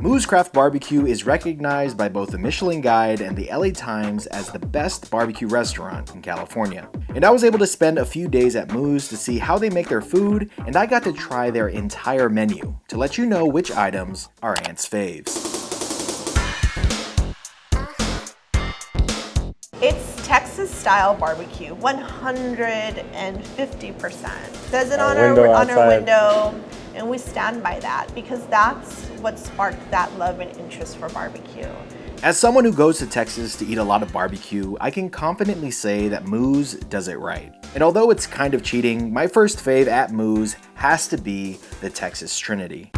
Moo's Craft Barbecue is recognized by both the Michelin Guide and the LA Times as the best barbecue restaurant in California. And I was able to spend a few days at Moo's to see how they make their food, and I got to try their entire menu to let you know which items are Ant's faves. It's Texas-style barbecue, 150%. Says it on our window, and we stand by that because that's what sparked that love and interest for barbecue. As someone who goes to Texas to eat a lot of barbecue, I can confidently say that Moo's does it right. And although it's kind of cheating, my first fave at Moo's has to be the Texas Trinity.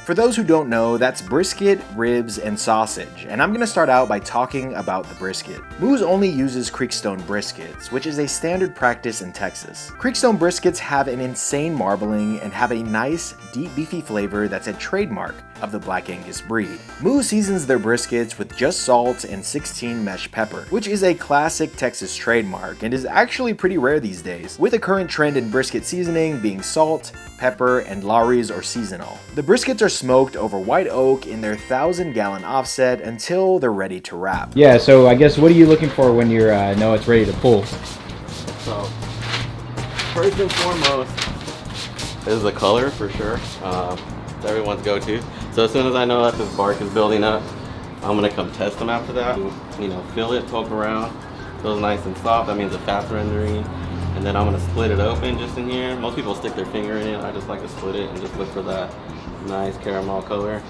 For those who don't know, that's brisket, ribs, and sausage, and I'm going to start out by talking about the brisket. Moo's only uses Creekstone briskets, which is a standard practice in Texas. Creekstone briskets have an insane marbling and have a nice, deep beefy flavor that's a trademark of the Black Angus breed. Moo seasons their briskets with just salt and 16 mesh pepper, which is a classic Texas trademark and is actually pretty rare these days, with the current trend in brisket seasoning being salt, pepper, and Lawry's or seasonal. The briskets are smoked over white oak in their 1,000-gallon offset until they're ready to wrap. Yeah, so I guess what are you looking for when you're know it's ready to pull? So, first and foremost is the color for sure. It's everyone's go-to. So as soon as I know that this bark is building up, I'm gonna come test them after that. You know, feel it, poke around, feels nice and soft. That means the fat's rendering. And then I'm gonna split it open just in here. Most people stick their finger in it. I just like to split it and just look for that nice caramel color.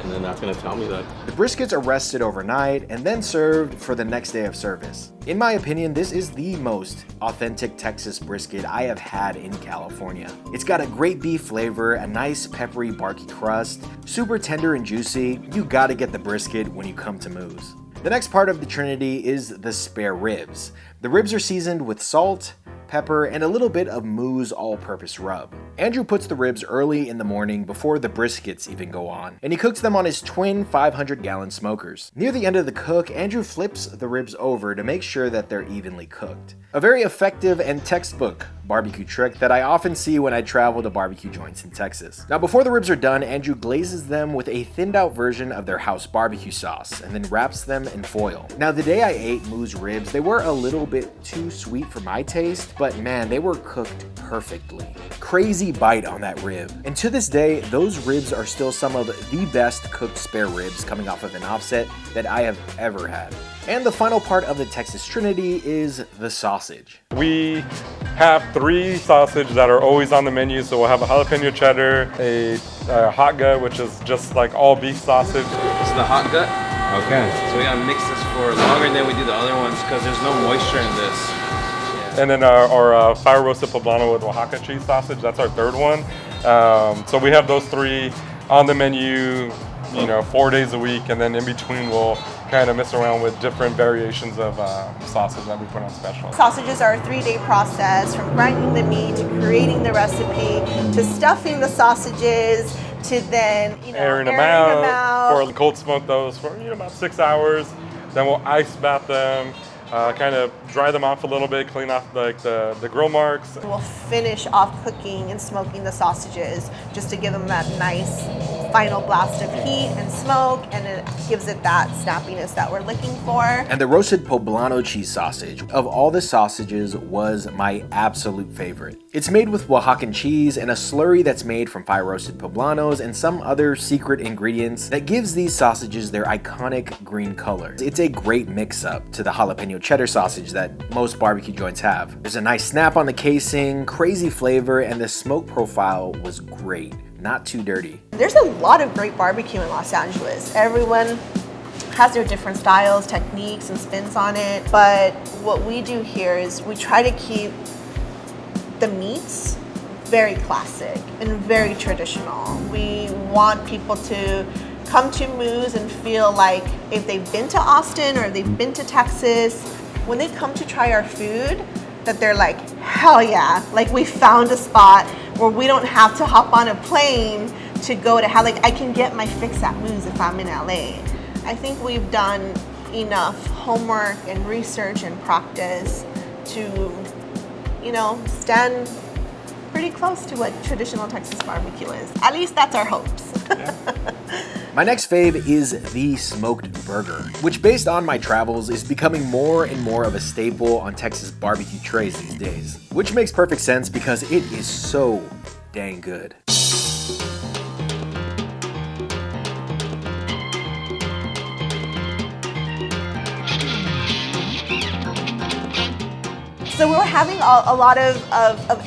And then that's gonna tell me that. The briskets are rested overnight and then served for the next day of service. In my opinion, this is the most authentic Texas brisket I have had in California. It's got a great beef flavor, a nice peppery barky crust, super tender and juicy. You gotta get the brisket when you come to Moo's. The next part of the Trinity is the spare ribs. The ribs are seasoned with salt, pepper, and a little bit of Moo's all-purpose rub. Andrew puts the ribs early in the morning before the briskets even go on, and he cooks them on his twin 500-gallon smokers. Near the end of the cook, Andrew flips the ribs over to make sure that they're evenly cooked. A very effective and textbook barbecue trick that I often see when I travel to barbecue joints in Texas. Now before the ribs are done, Andrew glazes them with a thinned out version of their house barbecue sauce and then wraps them in foil. Now the day I ate Moo's ribs, they were a little bit too sweet for my taste, but man, they were cooked perfectly. Crazy bite on that rib. And to this day, those ribs are still some of the best cooked spare ribs coming off of an offset that I have ever had. And the final part of the Texas Trinity is the sausage. We have 3 sausages that are always on the menu. So we'll have a jalapeno cheddar, a hot gut, which is just like all beef sausage. This is the hot gut. Okay. So we gotta mix this for longer than we do the other ones because there's no moisture in this. And then our fire roasted poblano with Oaxaca cheese sausage, that's our 3rd one. So we have those 3 on the menu, 4 days a week, and then in between we'll kind of mess around with different variations of sausage that we put on special. Sausages are a 3-day process, from grinding the meat to creating the recipe to stuffing the sausages to then airing them out. Or cold smoke those for about 6 hours. Then we'll ice bath them. Kind of dry them off a little bit, clean off like the grill marks. We'll finish off cooking and smoking the sausages just to give them that nice final blast of heat and smoke, and it gives it that snappiness that we're looking for. And the roasted poblano cheese sausage, of all the sausages, was my absolute favorite. It's made with Oaxacan cheese and a slurry that's made from fire roasted poblanos and some other secret ingredients that gives these sausages their iconic green color. It's a great mix-up to the jalapeno cheddar sausage that most barbecue joints have. There's a nice snap on the casing, crazy flavor, and the smoke profile was great. Not too dirty. There's a lot of great barbecue in Los Angeles. Everyone has their different styles, techniques, and spins on it. But what we do here is we try to keep the meats very classic and very traditional. We want people to come to Moo's and feel like if they've been to Austin or they've been to Texas, when they come to try our food, that they're like, hell yeah, like we found a spot where we don't have to hop on a plane to go to, like I can get my fix at Moo's if I'm in LA. I think we've done enough homework and research and practice to, you know, stand pretty close to what traditional Texas barbecue is. At least that's our hopes. My next fave is the smoked burger, which based on my travels is becoming more and more of a staple on Texas barbecue trays these days. Which makes perfect sense because it is so dang good. So we were having a lot of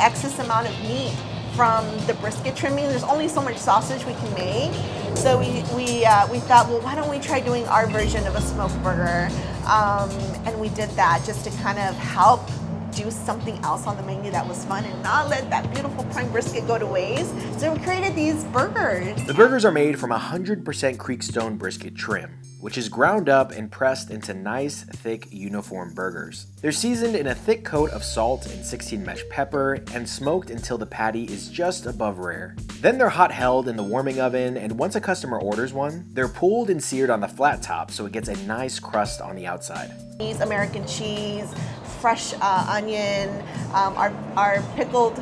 excess amount of meat from the brisket trimming. There's only so much sausage we can make. So we thought, well, why don't we try doing our version of a smoked burger? And we did that just to kind of help do something else on the menu that was fun and not let that beautiful prime brisket go to waste. So we created these burgers. The burgers are made from 100% Creekstone brisket trim, which is ground up and pressed into nice, thick, uniform burgers. They're seasoned in a thick coat of salt and 16 mesh pepper and smoked until the patty is just above rare. Then they're hot held in the warming oven, and once a customer orders one, they're pulled and seared on the flat top so it gets a nice crust on the outside. American cheese, fresh onion, our pickled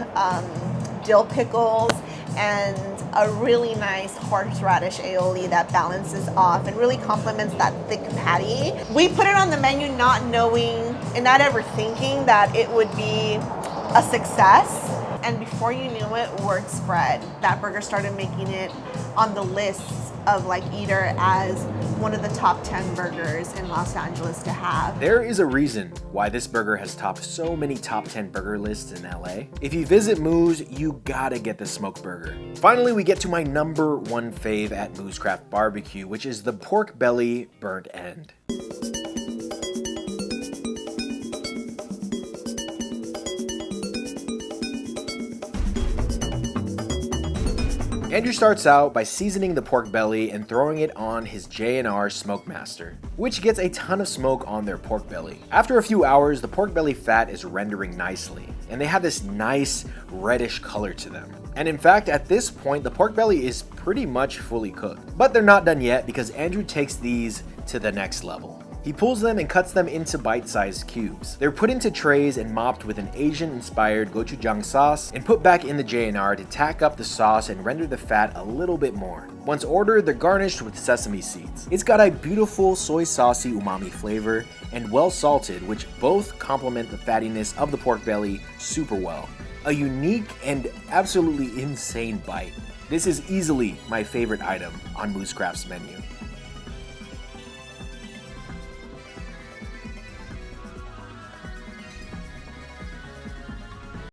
dill pickles, and a really nice horseradish aioli that balances off and really complements that thick patty. We put it on the menu not knowing and not ever thinking that it would be a success. And before you knew it, word spread. That burger started making it on the lists of like Eater as one of the top 10 burgers in Los Angeles to have. There is a reason why this burger has topped so many top 10 burger lists in LA. If you visit Moo's, you gotta get the smoked burger. Finally, we get to my number one fave at Moo's Craft Barbecue, which is the pork belly burnt end. Andrew starts out by seasoning the pork belly and throwing it on his J&R Smokemaster, which gets a ton of smoke on their pork belly. After a few hours, the pork belly fat is rendering nicely, and they have this nice reddish color to them. And in fact, at this point, the pork belly is pretty much fully cooked. But they're not done yet because Andrew takes these to the next level. He pulls them and cuts them into bite-sized cubes. They're put into trays and mopped with an Asian-inspired gochujang sauce and put back in the J&R to tack up the sauce and render the fat a little bit more. Once ordered, they're garnished with sesame seeds. It's got a beautiful soy saucy umami flavor and well salted, which both complement the fattiness of the pork belly super well. A unique and absolutely insane bite. This is easily my favorite item on Moo's Craft's menu.